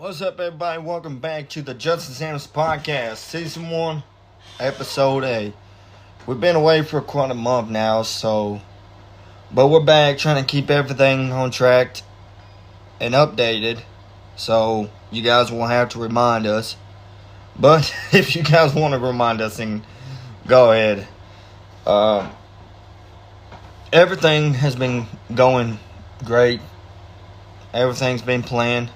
What's up, everybody? Welcome back to the Justin Sanders Podcast, Season 1, Episode A. We've been away for quite a month now, but we're back trying to keep everything on track and updated, so you guys won't have to remind us. But if you guys want to remind us, then go ahead. Everything has been going great. Everything's been planned.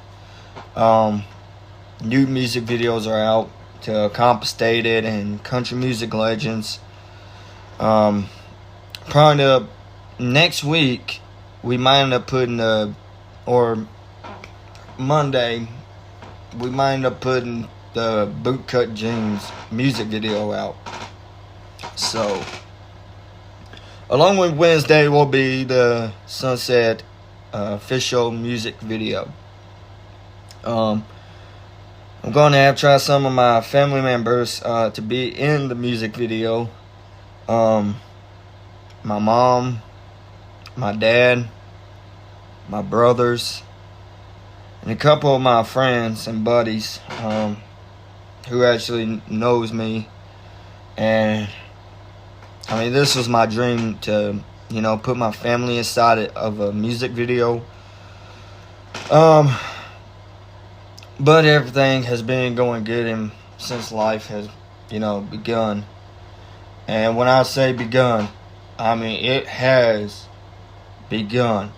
New music videos are out to Compensated and Country Music Legends. Probably next week, we might end up putting or Monday, we might end up putting the Bootcut Jeans music video out. So, along with Wednesday will be the Sunset official music video. I'm going to try some of my family members to be in the music video. My mom, my dad, my brothers, and a couple of my friends and buddies who actually knows me. And I mean, this was my dream to, put my family inside of a music video. But everything has been going good since life has, begun. And when I say begun, I mean it has begun.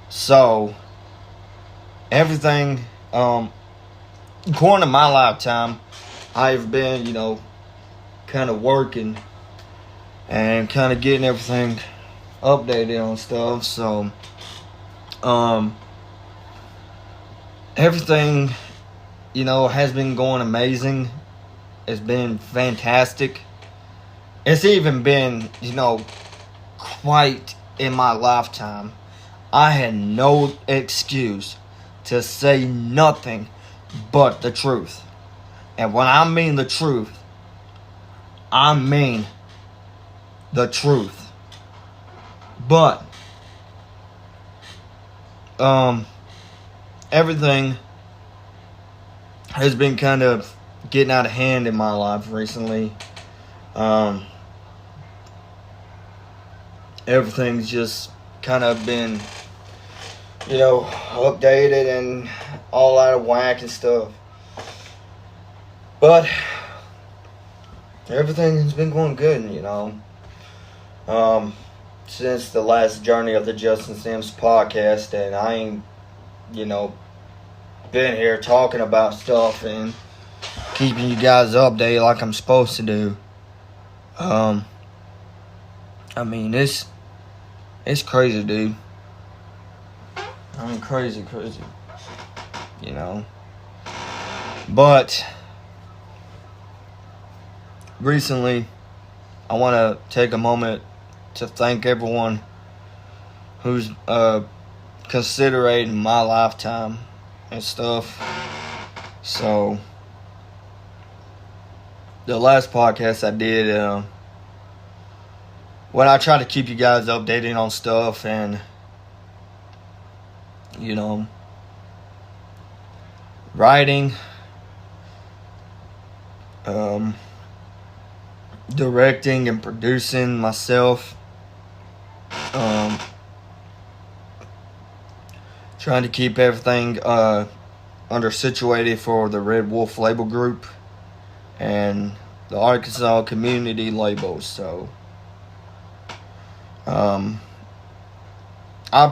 So, everything, according to my lifetime, I've been, kind of working and kind of getting everything updated on stuff. So, everything, has been going amazing. It's been fantastic. It's even been, quite in my lifetime. I had no excuse to say nothing but the truth. And when I mean the truth, I mean the truth. But, everything has been kind of getting out of hand in my life recently. Everything's just kind of been, updated and all out of whack and stuff. But everything has been going good, since the last journey of the Justin Sims podcast, and I ain't been here talking about stuff and keeping you guys updated like I'm supposed to do. I mean, it's crazy, dude. I mean, crazy. But recently, I want to take a moment to thank everyone who's considering my lifetime and stuff. So, the last podcast I did, when I try to keep you guys updated on stuff and, writing, directing and producing myself, trying to keep everything under situated for the Red Wolf label group and the Arkansas community labels. So, I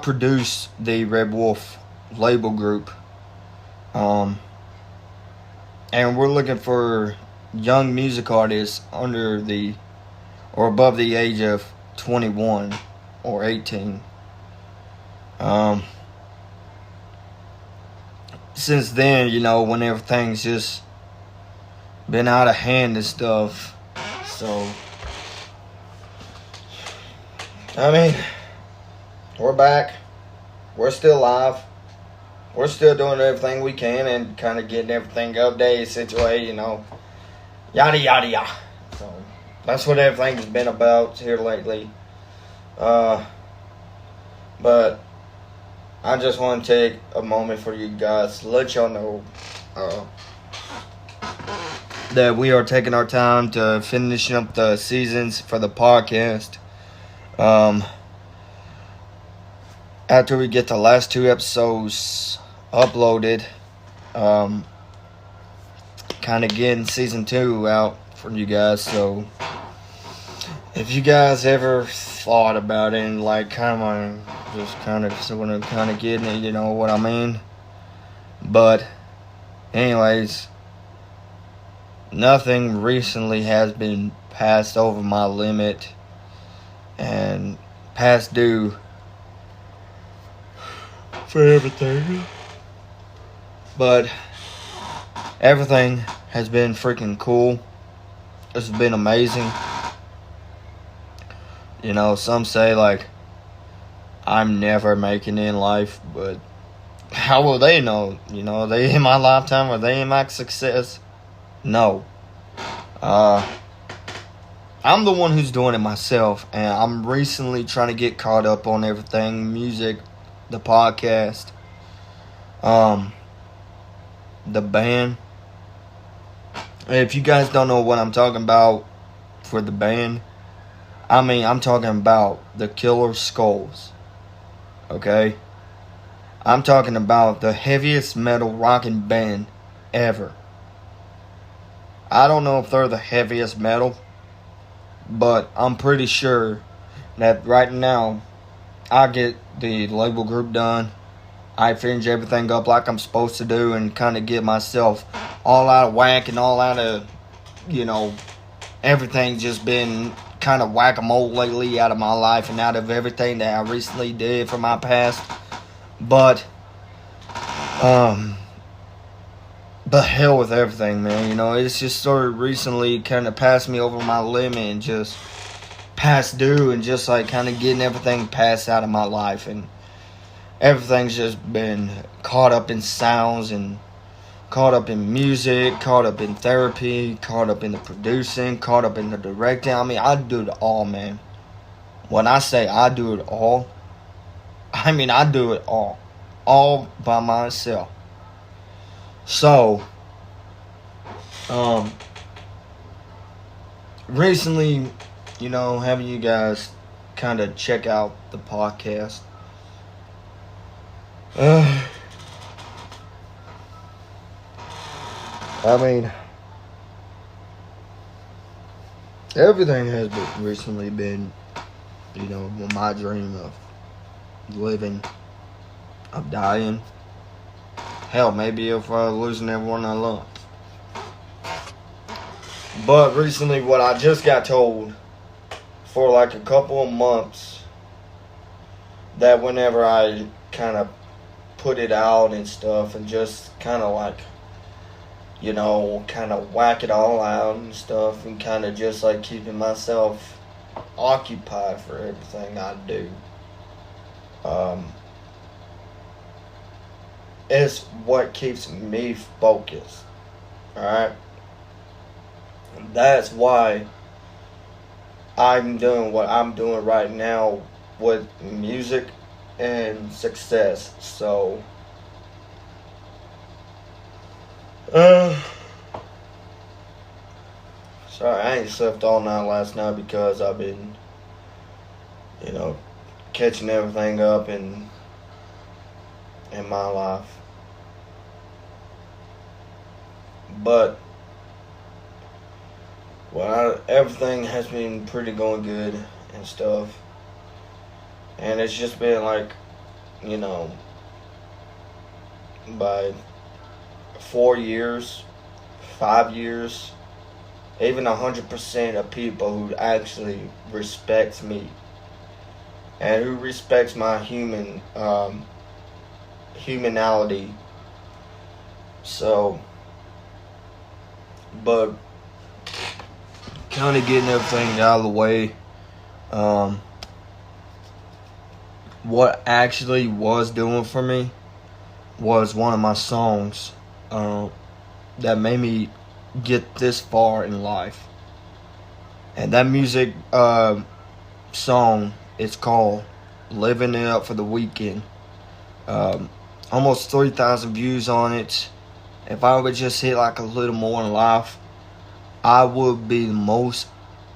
produce the Red Wolf label group, and we're looking for young music artists under or above the age of 21 or 18. Since then, when everything's just been out of hand and stuff. So, I mean, we're back. We're still live. We're still doing everything we can and kind of getting everything updated, situated, yada, yada, yada. So, that's what everything's been about here lately. But I just want to take a moment for you guys to let y'all know that we are taking our time to finish up the seasons for the podcast. After we get the last 2 episodes uploaded, kind of getting season 2 out for you guys. So if you guys ever thought about it and like kind of just kind of sort of getting it, you know what I mean. But anyways, nothing recently has been passed over my limit and past due for everything. But everything has been freaking cool. This has been amazing. You know, some say like I'm never making it in life, but how will they know? You know, are they in my lifetime? Are they in my success? No. I'm the one who's doing it myself, and I'm recently trying to get caught up on everything, music, the podcast, the band. If you guys don't know what I'm talking about for the band, I mean, I'm talking about the Killer Skulls, okay? I'm talking about the heaviest metal rocking band ever. I don't know if they're the heaviest metal, but I'm pretty sure that right now I get the label group done. I finish everything up like I'm supposed to do and kind of get myself all out of whack and all out of, you know, everything just been kind of whack-a-mole lately out of my life and out of everything that I recently did from my past. But hell with everything, man. You know, it's just sort of recently kind of passed me over my limit and just past due and just like kind of getting everything passed out of my life. And everything's just been caught up in sounds and caught up in music, caught up in therapy, caught up in the producing, caught up in the directing. I mean, I do it all, man. When I say I do it all, I mean I do it all by myself. So, recently, you know, having you guys kind of check out the podcast. I mean, everything has recently been, you know, my dream of living, of dying. Hell, maybe if losing everyone I love. But recently, what I just got told for like a couple of months, that whenever I kind of put it out and stuff and just kind of like, you know, kind of whack it all out and stuff and kind of just like keeping myself occupied for everything I do. It's what keeps me focused. Alright? That's why I'm doing what I'm doing right now with music and success. So, sorry, I ain't slept all night last night because I've been, you know, catching everything up in my life. But everything has been pretty going good and stuff. And it's just been like, you know, by 4 years, 5 years, even 100% of people who actually respects me and who respects my humanality. So, but kind of getting everything out of the way. What actually was doing for me was one of my songs that made me get this far in life. And that music song is called Living It Up for the Weekend Almost 3,000 views on it. If I would just hit like a little more in life, I would be the most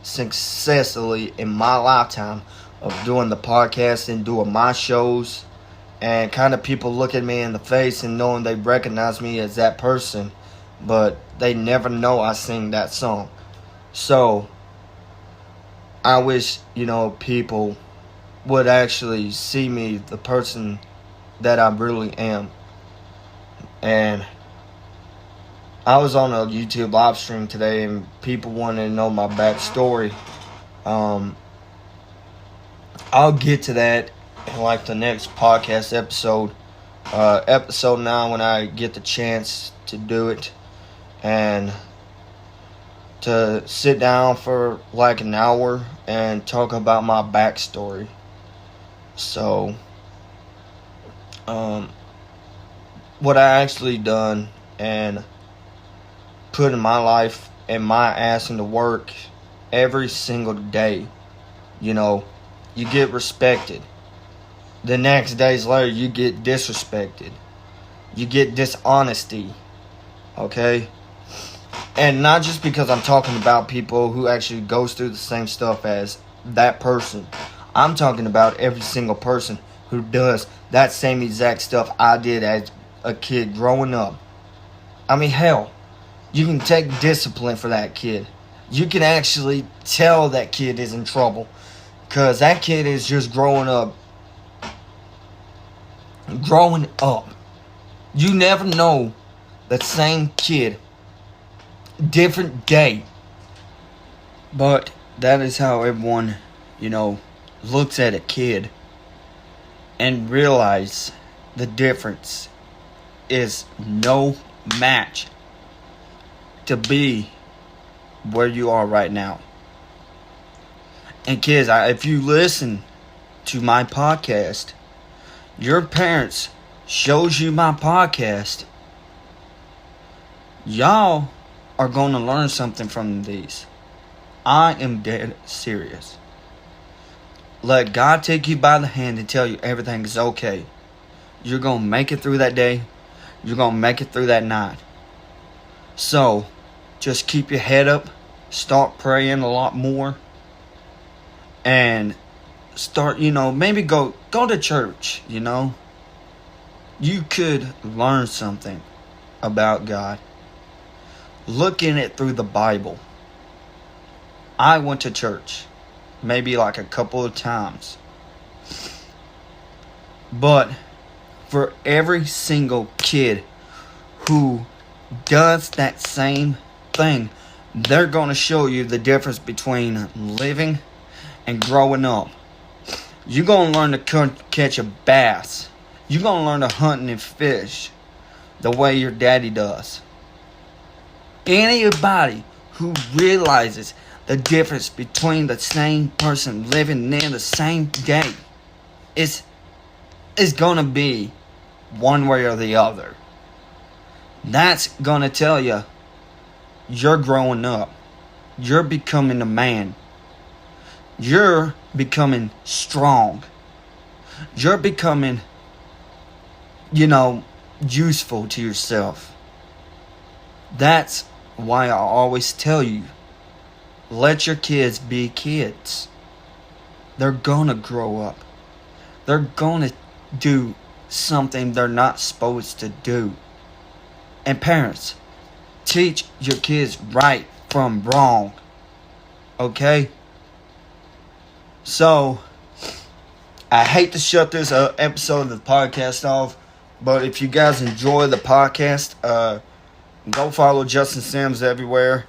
successfully in my lifetime of doing the podcast and doing my shows, and kind of people look at me in the face and knowing they recognize me as that person, but they never know I sing that song. So I wish, people would actually see me, the person that I really am. And I was on a YouTube live stream today, and people wanted to know my backstory. I'll get to that in like the next podcast episode, episode 9, when I get the chance to do it, and to sit down for like an hour and talk about my backstory. So, what I actually done and put in my life and my ass into work every single day. You get respected. The next days later, you get disrespected. You get dishonesty. Okay? And not just because I'm talking about people who actually goes through the same stuff as that person. I'm talking about every single person who does that same exact stuff I did as a kid growing up. I mean, hell, you can take discipline for that kid. You can actually tell that kid is in trouble, because that kid is just growing up. You never know that same kid, different day. But that is how everyone, looks at a kid and realize the difference is no match to be where you are right now. And kids, if you listen to my podcast, your parents shows you my podcast, y'all are going to learn something from these. I am dead serious. Let God take you by the hand and tell you everything is okay. You're going to make it through that day. You're going to make it through that night. So, just keep your head up. Start praying a lot more. And start, maybe go to church, You could learn something about God. Look in it through the Bible. I went to church. Maybe like a couple of times. But for every single kid who does that same thing, they're going to show you the difference between living and growing up. You're going to learn to catch a bass. You're going to learn to hunt and fish the way your daddy does. Anybody who realizes the difference between the same person living in the same day is going to be one way or the other. That's going to tell you you're growing up. You're becoming a man. You're becoming strong. You're becoming, useful to yourself. That's why I always tell you, let your kids be kids. They're gonna grow up. They're gonna do something they're not supposed to do. And parents, teach your kids right from wrong. Okay? So, I hate to shut this episode of the podcast off, but if you guys enjoy the podcast, go follow Justin Sims everywhere.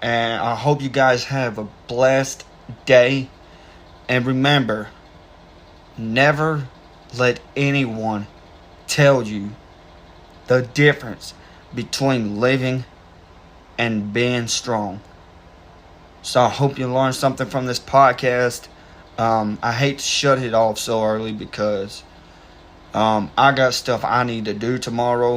And I hope you guys have a blessed day. And remember, never let anyone tell you the difference between living and being strong. So I hope you learned something from this podcast. I hate to shut it off so early because I got stuff I need to do tomorrow.